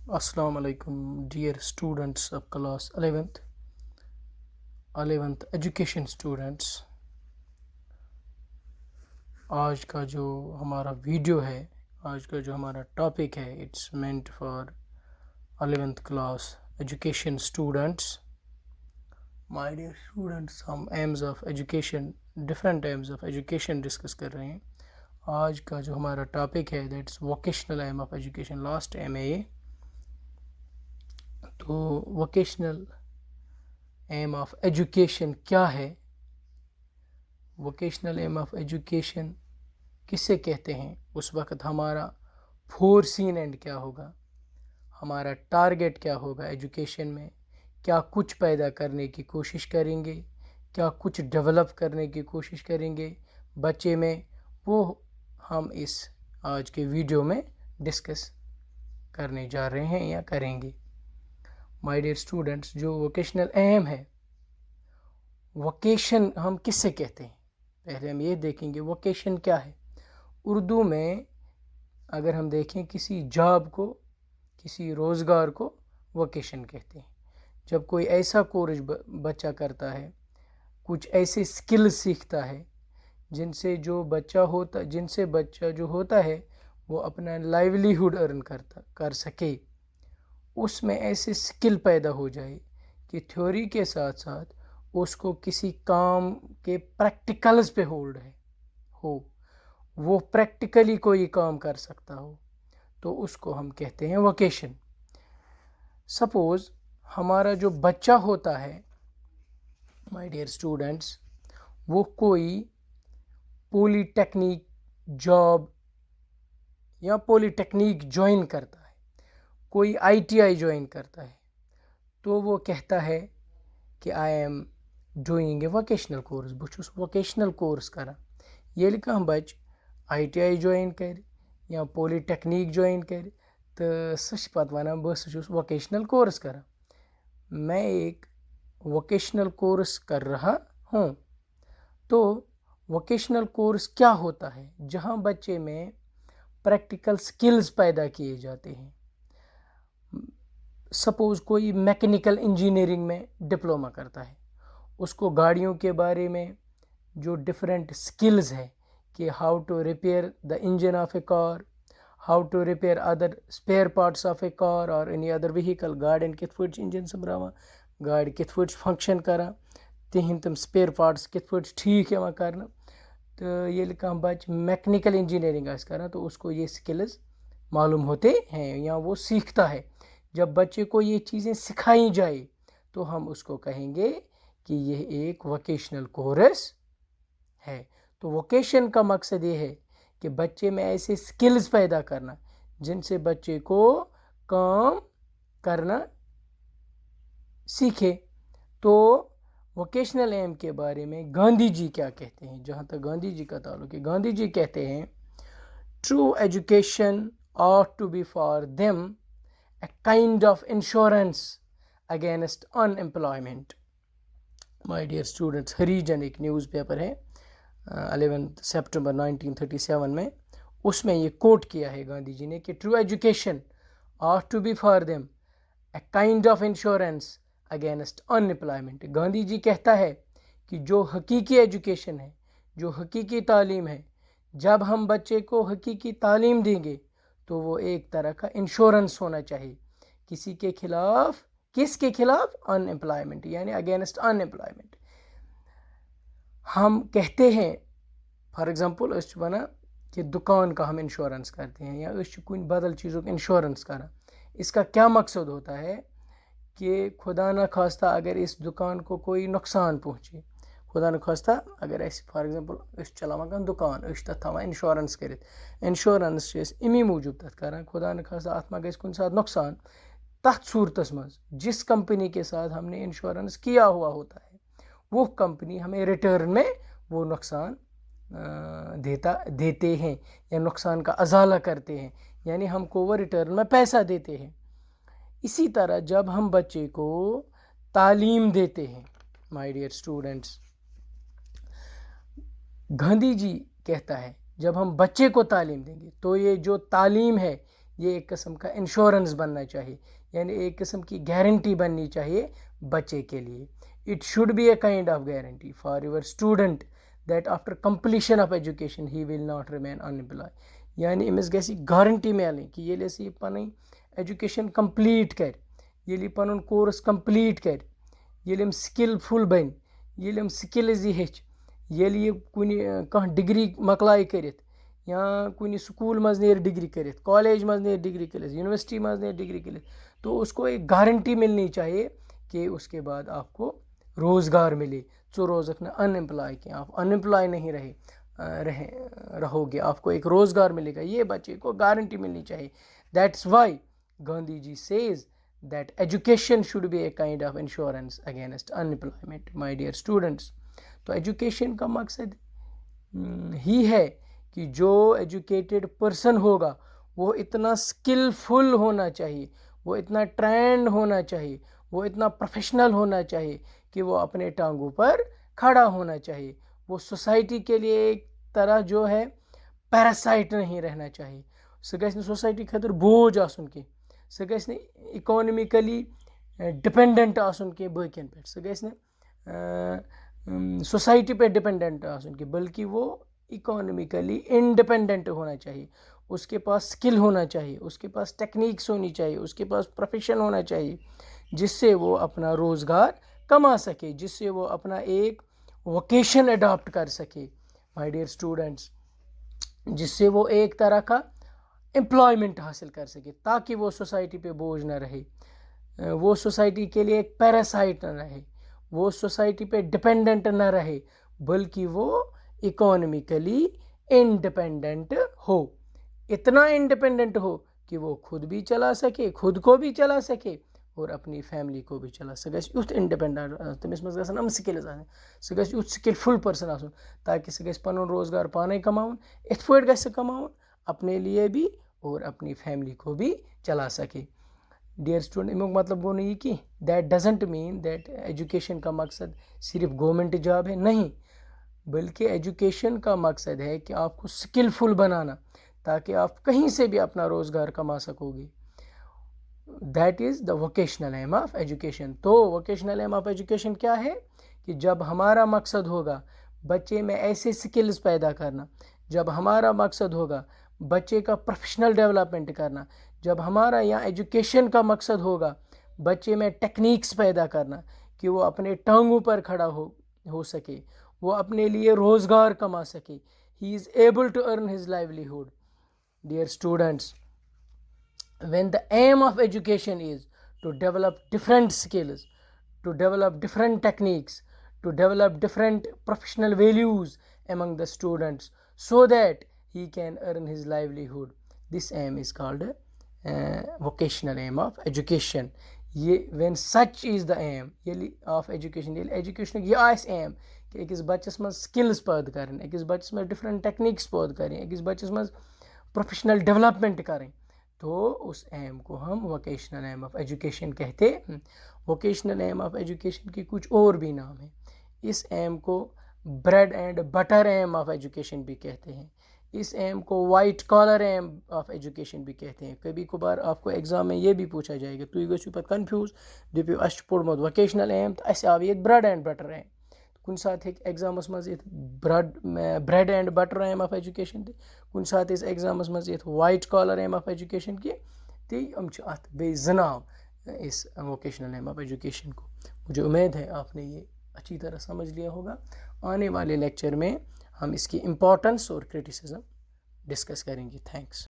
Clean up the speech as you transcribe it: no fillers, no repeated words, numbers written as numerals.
Assalamu alaikum, dear students of class 11th education students. آج کا جو ہمارا ویڈیو ہے، آج کا جو ہمارا ٹاپک ہے، it's meant for 11th class education students. My dear students, ہم aims of education, different aims of education discuss کر رہے ہیں. آج کا جو ہمارا ٹاپک ہے that's vocational aim of education. Last aim a تو ووکیشنل ایم آف ایجوکیشن کیا ہے، ووکیشنل ایم آف ایجوکیشن کسے کہتے ہیں، اس وقت ہمارا فور سین اینڈ کیا ہوگا، ہمارا ٹارگیٹ کیا ہوگا ایجوکیشن میں، کیا کچھ پیدا کرنے کی کوشش کریں گے، کیا کچھ ڈیولپ کرنے کی کوشش کریں گے بچے میں، وہ ہم اس آج کے ویڈیو میں ڈسکس کرنے جا رہے ہیں یا کریں گے. مائی ڈیئر اسٹوڈنٹس، جو ووکیشنل ایم ہے، ووکیشن ہم کس سے کہتے ہیں، پہلے ہم یہ دیکھیں گے ووکیشن کیا ہے. اردو میں اگر ہم دیکھیں کسی جاب کو، کسی روزگار کو ووکیشن کہتے ہیں. جب کوئی ایسا کورس بچہ کرتا ہے، کچھ ایسے سکل سیکھتا ہے جن سے بچہ جو ہوتا ہے وہ اپنا لائیولیہوڈ ارن کر سکے، اس میں ایسے سکل پیدا ہو جائے کہ تھیوری کے ساتھ ساتھ اس کو کسی کام کے پریکٹیکلز پہ ہولڈ ہو، وہ پریکٹیکلی کوئی کام کر سکتا ہو، تو اس کو ہم کہتے ہیں ووکیشن. سپوز ہمارا جو بچہ ہوتا ہے، مائی ڈیئر اسٹوڈنٹس، وہ کوئی پولی ٹیکنیک جاب یا پولی ٹیکنیک جوائن کرتا ہے، کوئی آئی ٹی آئی جوائن کرتا ہے، تو وہ کہتا ہے کہ I am doing a vocational course, بہٕ چھُس ووکیشنل کورس کران. ییٚلہِ کانٛہہ بچہ آئی ٹی آئی جوائن کرِ یا پولی ٹیکنیک جوائن کرِ تہٕ سُہ چھُ پتہٕ ونان بہٕ ہسا چھُس ووکیشنل کورس کران، میں ایک ووکیشنل کورس کر رہا ہوں. تو ووکیشنل کورس کیا ہوتا ہے؟ جہاں بچے میں پریکٹیکل سکلز پیدا کیے جاتے ہیں. سپوز کوئی میکینیکل انجینئرنگ میں ڈپلوما کرتا ہے، اس کو گاڑیوں کے بارے میں جو ڈفرینٹ سکلز ہے کہ how to repair the engine of a car, how to repair other spare parts of a car اور اینی ادر وہیکل، گاڑین کتھ پٲٹھۍ چھِ انجن سنبھراوان، گاڑی کتھ پٲٹھۍ چھِ فنکشن کران، تِہنٛدۍ تِم سپیئر پارٹس کتھ پٲٹھۍ چھِ ٹھیک یِوان کرنہٕ. تو ییٚلہِ کانٛہہ بچہ میکنیکل انجینئرنگ آسہِ کران تو اس کو یہ سکلز معلوم ہوتے ہیں یا وہ سیکھتا ہے. جب بچے کو یہ چیزیں سکھائی جائے تو ہم اس کو کہیں گے کہ یہ ایک ووکیشنل کورس ہے. تو ووکیشن کا مقصد یہ ہے کہ بچے میں ایسے سکلز پیدا کرنا جن سے بچے کو کام کرنا سیکھے. تو ووکیشنل ایم کے بارے میں گاندھی جی کیا کہتے ہیں؟ جہاں تک گاندھی جی کا تعلق ہے، گاندھی جی کہتے ہیں true education ought to be for them a kind of insurance against unemployment. My dear students، Harijan ایک نیوز پیپر ہے 11 سپٹمبر 1937 میں، اس میں یہ کوٹ کیا ہے گاندھی جی نے کہ true education ought to be for them a kind of insurance against unemployment. Gandhi ji کہتا ہے کہ جو حقیقی ایجوکیشن ہے، جو حقیقی تعلیم ہے، جب ہم بچے کو حقیقی تعلیم دیں گے تو وہ ایک طرح کا انشورنس ہونا چاہیے کسی کے خلاف. کس کے خلاف؟ ان امپلائمنٹ، یعنی اگینسٹ ان امپلائمنٹ. ہم کہتے ہیں فار ایگزامپل اس ونان کہ دکان کا ہم انشورنس کرتے ہیں یا اس کن بدل چیزوں کا انشورنس کرنا. اس کا کیا مقصد ہوتا ہے کہ خدا نخواستہ اگر اس دکان کو کوئی نقصان پہنچے، خدا نخواستہ اگر اس فار ایگزامپل اس چلاوان کانٛہہ دکان، اس تتھ تھاوان انشورنس کرت، انشورنس چھِ أسۍ امی موجوب تتھ کران خدا نخواستہ اتھ ما گژھِ کُنہِ ساتہٕ نقصان. تتھ صورتس منٛز جس کمپنی کے ساتھ ہم نے انشورنس کیا ہوا ہوتا ہے وہ کمپنی ہمیں ریٹرن میں وہ نقصان دیتے ہیں یا نقصان کا ازالہ کرتے ہیں، یعنی ہم کو وہ ریٹرن میں پیسہ دیتے ہیں. اسی طرح جب ہم بچے کو تعلیم دیتے ہیں، مائی ڈیئر اسٹوڈنٹس، گاندھی جی کہتا ہے جب ہم بچے کو تعلیم دیں گے تو یہ جو تعلیم ہے یہ ایک قسم کا انشورنس بننا چاہیے، یعنی ایک قسم کی گارنٹی بننی چاہیے بچے کے لیے. It should be a kind of guarantee for your student that after completion of education he will not remain unemployed. یعنی امس گژھِ گارنٹی میلٕنۍ کہ ییٚلہِ أسۍ یہِ پنٕنۍ ایجوکیشن کمپلیٹ کرِ، ییٚلہِ یہِ پنُن کورس کمپلیٹ کرِ، ییٚلہِ أمۍ سکل فل بنہِ، ییٚلہِ أمۍ سکلز یہِ ہیٚچھِ، ییٚلہِ یہِ کُنہِ کانٛہہ ڈگری مۄکلایہِ کٔرِتھ یا کُنہِ سکول منٛز نیرِ ڈگری کٔرِتھ، کالج منٛز نیرِ ڈگری کٔرِتھ، یونیورسٹی منٛز نیرِ ڈگری کٔرِتھ، تو اس کو ایک گارنٹی ملنی چاہیے کہ اس کے بعد آپ کو روزگار ملے. ژٕ روزکھ نہٕ ان امپلائی کینٛہہ، آپ ان امپلائی نہیں رہو گے، آپ کو ایک روزگار ملے گا. یہ بچے کو گارنٹی ملنی چاہیے. That's why Gandhi ji says that education should be a kind of insurance against unemployment. My dear students, تو ایجوکیشن کا مقصد ہی ہے کہ جو ایجوکیٹڈ پرسن ہوگا وہ اتنا اسکلفل ہونا چاہیے، وہ اتنا ٹرینڈ ہونا چاہیے، وہ اتنا پروفیشنل ہونا چاہیے کہ وہ اپنے ٹانگوں پر کھڑا ہونا چاہیے. وہ سوسائٹی کے لیے ایک طرح جو ہے پیراسائٹ نہیں رہنا چاہیے. سُہ گژھِ نہٕ سوسائٹی خٲطرٕ بوجھ آسُن کینٛہہ، سُہ گژھِ نہٕ اِکانمِکلی ڈِپٮ۪نڈنٹ آسُن کینٛہہ باقیَن پٮ۪ٹھ، سُہ گژھِ نہٕ سوسائٹی پہ ڈپینڈنٹ آسن کی، بلکہ وہ اکانومیکلی انڈیپینڈنٹ ہونا چاہیے. اس کے پاس اسکل ہونا چاہیے، اس کے پاس ٹیکنیکس ہونی چاہیے، اس کے پاس پروفیشن ہونا چاہیے جس سے وہ اپنا روزگار کما سکے، جس سے وہ اپنا ایک ووکیشن اڈاپٹ کر سکے. مائی ڈیئر اسٹوڈنٹس، جس سے وہ ایک طرح کا امپلائمنٹ حاصل کر سکے تاکہ وہ سوسائٹی پہ بوجھ نہ رہے، وہ سوسائٹی کے لیے ایک پیراسائٹ نہ رہے، وہ سوسائٹی پہ ڈپینڈنٹ نہ رہے، بلکہ وہ اکانومیکلی انڈیپینڈنٹ ہو. اتنا انڈیپینڈنٹ ہو کہ وہ خود بھی چلا سکے، خود کو بھی چلا سکے اور اپنی فیملی کو بھی چلا سکے. سُہ گژھِ یُتھ انڈیپینڈنٹ، تٔمِس منٛز گژھن یِم سکلز آسٕنۍ، سُہ گژھِ یُتھ سکلفل پٔرسن آسُن تاکہ سُہ گژھِ پنُن روزگار پانے کماوُن. یِتھ پٲٹھۍ گژھِ سُہ کماوُن اپنے لیے بھی اور اپنی فیملی کو بھی چلا سکے. ڈیئر اسٹوڈنٹ، امیُک مطلب گوٚو نہٕ یہِ کینٛہہ، that doesn't mean that education کا مقصد صرف گورنمنٹ جاب ہے، نہیں، بلکہ ایجوکیشن کا مقصد ہے کہ آپ کو سکلفل بنانا تاکہ آپ کہیں سے بھی اپنا روزگار کما سکو گے. That is the vocational aim of education. تو ووکیشنل ایم آف ایجوکیشن کیا ہے کہ جب ہمارا مقصد ہوگا بچے میں ایسے سکلز پیدا کرنا، جب ہمارا مقصد ہوگا بچے کا پروفیشنل ڈیولپمنٹ کرنا، جب ہمارا یہاں ایجوکیشن کا مقصد ہوگا بچے میں ٹیکنیکس پیدا کرنا کہ وہ اپنے ٹانگوں پر کھڑا ہو سکے، وہ اپنے لیے روزگار کما سکے، he is able to earn his livelihood. Dear students, when the aim of education is to develop different skills, to develop different techniques, to develop different professional values among the students so that he can earn his livelihood, this aim is called vocational aim of education. When such is the aim of education, education یہ آسہِ aim کہ أکِس بچس منٛز skills پٲدٕ کرٕنۍ، أکِس بچس منٛز ڈفرنٹ ٹیکنیکس پٲدٕ کرٕنۍ، أکِس بچس منٛز پروفیشنل ڈیولپمنٹ کرٕنۍ، تو اس ایم کو ہم ووکیشنل ایم آف ایجوکیشن کہتے ہیں. ووکیشنل ایم آف ایجوکیشن کے کچھ اور بھی نام ہیں. اس ایم کو bread and butter aim of education بھی کہتے ہیں، اس ایم کو white collar aim of education بھی کہتے ہیں. کبھی کبھار آپ کو ایگزام میں یہ بھی پوچھا جائے گا، تُہۍ گٔژھِو پتہٕ کنفیوز، دٔپِو اَسہِ چھُ پوٚرمُت ووکیشنل ایم تہٕ اَسہِ آو ییٚتہِ بریڈ اینڈ بٹر ایم. کُنہِ ساتہٕ ہیٚکہِ ایگزامس منٛز یِتھ bread and butter aim of education تہِ، کُنہِ ساتہٕ ٲسۍ ایگزامس منٛز یِتھ white collar aim of education کہِ تہِ یِم چھِ اَتھ بیٚیہِ زٕ ناو اس ووکیشنل ایم آف ایجوکیشن کو. مجھے امید ہے آپ نے یہ اچھی طرح سمجھ لیا ہوگا. آنے والے لیکچر میں ہم اس کی امپورٹنس اور کرٹیسزم ڈسکس کریں گے. تھینکس.